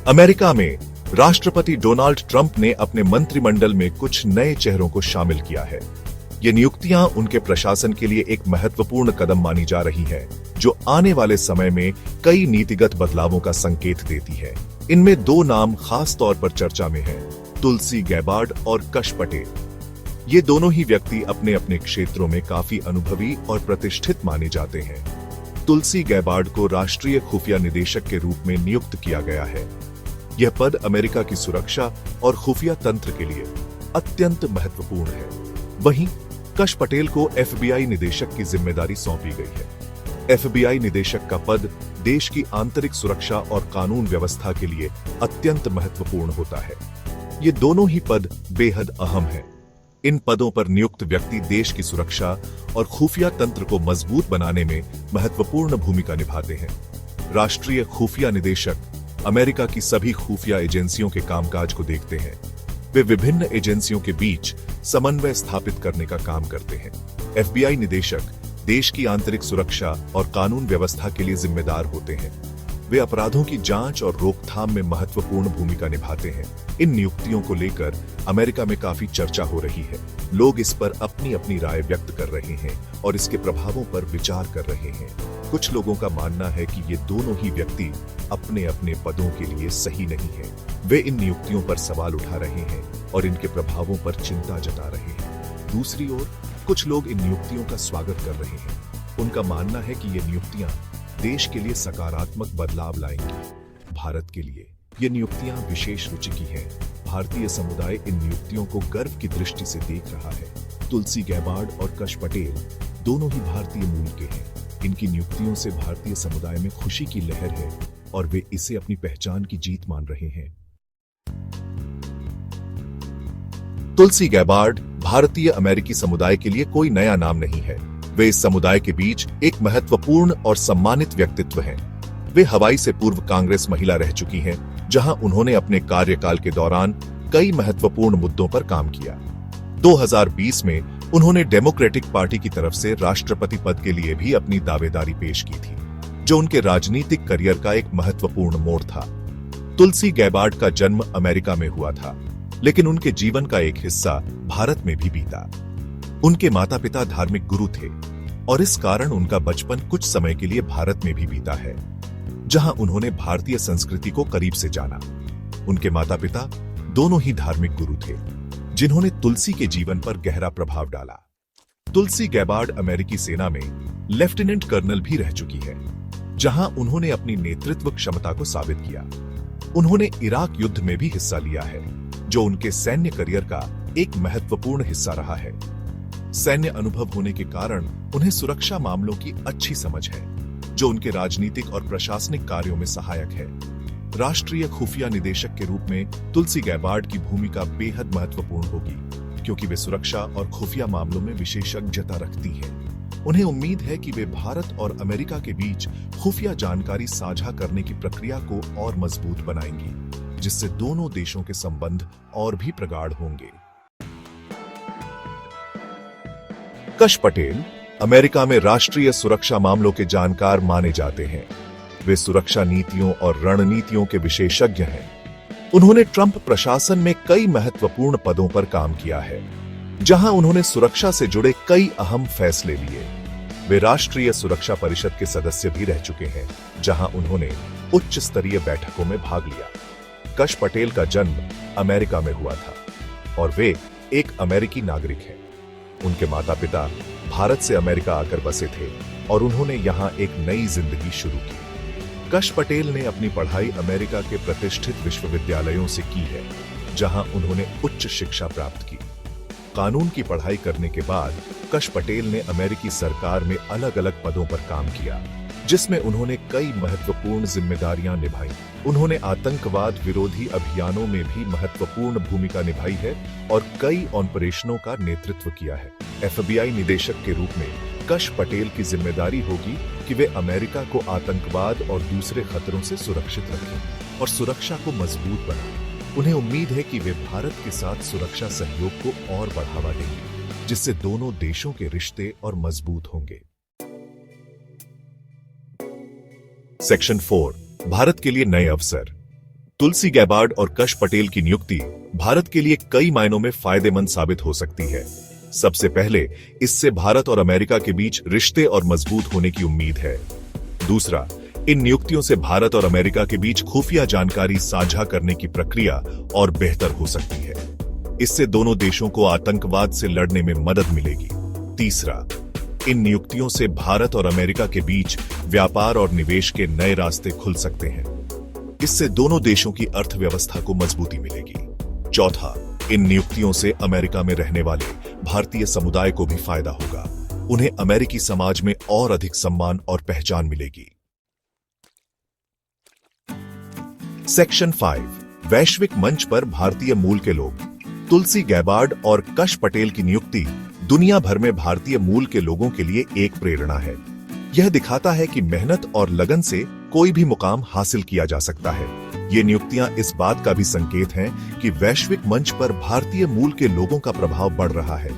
America में राष्ट्रपति Donald Trump ने अपने मंत्रिमंडल में कुछ नए चेहरों को शामिल किया है। ये नियुक्तियां उनके प्रशासन के लिए एक महत्वपूर्ण कदम मानी जा रही हैं, जो आने वाले समय में कई नीतिगत बदलावों का संकेत देती है। इनमें दो नाम खास तौर पर चर्चा में हैं, तुलसी गैबार्ड और कश पटेल। ये दोनों ही व्यक्ति अपने अपने क्षेत्रों में काफी अनुभवी और प्रतिष्ठित माने जाते हैं। तुलसी गैबार्ड को राष्ट्रीय खुफिया निदेशक के रूप में नियुक्त किया गया है। यह पद अमेरिका की सुरक्षा और खुफिया तंत्र के लिए अत्यंत महत्वपूर्ण है। वहीं कश पटेल को एफबीआई निदेशक की जिम्मेदारी सौंपी गई है। एफबीआई निदेशक का पद देश की आंतरिक सुरक्षा और कानून व्यवस्था के लिए अत्यंत महत्वपूर्ण होता है। ये दोनों ही पद बेहद अहम हैं। इन पदों पर नियुक्त व्यक्ति देश की सुरक्षा और खुफिया तंत्र को मजबूत बनाने में महत्वपूर्ण भूमिका निभाते हैं। राष्ट्रीय खुफिया निदेशक अमेरिका की सभी खुफिया एजेंसियों के कामकाज को देखते हैं। वे विभिन्न एजेंसियों के बीच समन्वय स्थापित करने का काम करते हैं। एफबीआई निदेशक देश की आंतरिक सुरक्षा और कानून व्यवस्था के लिए जिम्मेदार होते हैं। वे अपराधों की जांच और रोकथाम में महत्वपूर्ण भूमिका निभाते हैं। इन नियुक्तियों को लेकर अमेरिका में काफी चर्चा हो रही है। लोग इस पर अपनी अपनी राय व्यक्त कर रहे हैं और इसके प्रभावों पर विचार कर रहे हैं। कुछ लोगों का मानना है कि ये दोनों ही व्यक्ति अपने अपने पदों के लिए सही नहीं है। वे इन नियुक्तियों पर सवाल उठा रहे हैं और इनके प्रभावों पर चिंता जता रहे हैं। दूसरी ओर कुछ लोग इन नियुक्तियों का स्वागत कर रहे हैं। उनका मानना है कि ये नियुक्तियां देश के लिए सकारात्मक बदलाव लाएंगी। भारत के लिए ये नियुक्तियां विशेष रुचि की हैं। भारतीय समुदाय इन नियुक्तियों को गर्व की दृष्टि से देख रहा है। तुलसी गैबार्ड और कश पटेल दोनों ही भारतीय मूल के हैं। इनकी नियुक्तियों से भारतीय समुदाय में खुशी की लहर है और वे इसे अपनी पहचान की जीत मान रहे हैं। तुलसी गैबार्ड भारतीय अमेरिकी समुदाय के लिए कोई नया नाम नहीं है। वे इस समुदाय के बीच एक महत्वपूर्ण और सम्मानित व्यक्तित्व हैं। वे हवाई से पूर्व कांग्रेस महिला रह चुकी हैं, जहां उन्होंने अपने कार्यकाल के दौरान कई महत्वपूर्ण मुद्दों पर काम किया। 2020 में उन्होंने डेमोक्रेटिक पार्टी की तरफ से राष्ट्रपति पद के लिए भी अपनी दावेदारी पेश की थी, जो उनके राजनीतिक करियर का एक महत्वपूर्ण मोड़ था। तुलसी गैबार्ड का जन्म अमेरिका में हुआ था, लेकिन उनके जीवन का एक हिस्सा भारत में भी बीता। उनके माता पिता धार्मिक गुरु थे और इस कारण उनका बचपन कुछ समय के लिए भारत में भी बीता है, जहां उन्होंने भारतीय संस्कृति को करीब से जाना। उनके माता पिता दोनों ही धार्मिक गुरु थे, जिन्होंने तुलसी के जीवन पर गहरा प्रभाव डाला। तुलसी गैबार्ड अमेरिकी सेना में लेफ्टिनेंट कर्नल भी रह चुकी है, जहां उन्होंने अपनी नेतृत्व क्षमता को साबित किया। उन्होंने इराक युद्ध में भी हिस्सा लिया है, जो उनके सैन्य करियर का एक महत्वपूर्ण हिस्सा रहा है। सैन्य अनुभव होने के कारण उन्हें सुरक्षा मामलों की अच्छी समझ है, जो उनके राजनीतिक और प्रशासनिक कार्यों में सहायक है। राष्ट्रीय खुफिया निदेशक के रूप में तुलसी गैबार्ड की भूमिका बेहद महत्वपूर्ण होगी, क्योंकि वे सुरक्षा और खुफिया मामलों में विशेषज्ञता रखती है। उन्हें उम्मीद है कि वे भारत और अमेरिका के बीच खुफिया जानकारी साझा करने की प्रक्रिया को और मजबूत बनाएंगी, जिससे दोनों देशों के संबंध और भी प्रगाढ़ होंगे। कश पटेल अमेरिका में राष्ट्रीय सुरक्षा मामलों के जानकार माने जाते हैं। वे सुरक्षा नीतियों और रणनीतियों के विशेषज्ञ हैं। उन्होंने ट्रंप प्रशासन में कई महत्वपूर्ण पदों पर काम किया है, जहां उन्होंने सुरक्षा से जुड़े कई अहम फैसले लिए। वे राष्ट्रीय सुरक्षा परिषद के सदस्य भी रह चुके हैं, जहां उन्होंने उच्च स्तरीय बैठकों में भाग लिया। कश पटेल का जन्म अमेरिका में हुआ था और वे एक अमेरिकी नागरिक हैं। उनके माता पिता भारत से अमेरिका आकर बसे थे और उन्होंने यहां एक नई जिंदगी शुरू की। कश पटेल ने अपनी पढ़ाई अमेरिका के प्रतिष्ठित विश्वविद्यालयों से की है, जहां उन्होंने उच्च शिक्षा प्राप्त की। कानून की पढ़ाई करने के बाद कश पटेल ने अमेरिकी सरकार में अलग अलग पदों पर काम किया, जिसमें उन्होंने कई महत्वपूर्ण जिम्मेदारियां निभाई। उन्होंने आतंकवाद विरोधी अभियानों में भी महत्वपूर्ण भूमिका निभाई है और कई ऑपरेशनों का नेतृत्व किया है। एफबीआई निदेशक के रूप में कश पटेल की जिम्मेदारी होगी कि वे अमेरिका को आतंकवाद और दूसरे खतरों से सुरक्षित रखें और सुरक्षा को मजबूत बनाएं। उन्हें उम्मीद है कि वे भारत के साथ सुरक्षा सहयोग को और बढ़ावा देंगे, जिससे दोनों देशों के रिश्ते और मजबूत होंगे। सेक्शन 4, भारत के लिए नए अवसर। तुलसी गैबार्ड और कश पटेल की नियुक्ति भारत के लिए कई मायनों में फायदेमंद साबित हो सकती है। सबसे पहले, इससे भारत और अमेरिका के बीच रिश्ते और मजबूत होने की उम्मीद है। दूसरा, इन नियुक्तियों से भारत और अमेरिका के बीच खुफिया जानकारी साझा करने की प्रक्रिया और बेहतर हो सकती है। इससे दोनों देशों को आतंकवाद से लड़ने में मदद मिलेगी। तीसरा, इन नियुक्तियों से भारत और अमेरिका के बीच व्यापार और निवेश के नए रास्ते खुल सकते हैं। इससे दोनों देशों की अर्थव्यवस्था को मजबूती मिलेगी। चौथा, इन नियुक्तियों से अमेरिका में रहने वाले भारतीय समुदाय को भी फायदा होगा। उन्हें अमेरिकी समाज में और अधिक सम्मान और पहचान मिलेगी। सेक्शन 5, वैश्विक मंच पर भारतीय मूल के लोग। तुलसी गैबार्ड और कश पटेल की नियुक्ति दुनिया भर में भारतीय मूल के लोगों के लिए एक प्रेरणा है। यह दिखाता है कि मेहनत और लगन से कोई भी मुकाम हासिल किया जा सकता है। ये नियुक्तियां इस बात का भी संकेत हैं कि वैश्विक मंच पर भारतीय मूल के लोगों का प्रभाव बढ़ रहा है।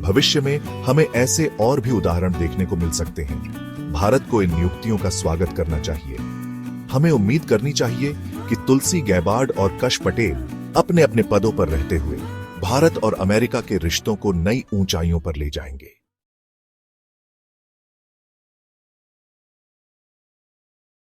भविष्य में हमें ऐसे और भी उदाहरण देखने को मिल सकते हैं। भारत को इन नियुक्तियों का स्वागत करना चाहिए। हमें उम्मीद करनी चाहिए कि तुलसी गैबार्ड और कश पटेल अपने अपने पदों पर रहते हुए भारत और अमेरिका के रिश्तों को नई ऊंचाइयों पर ले जाएंगे।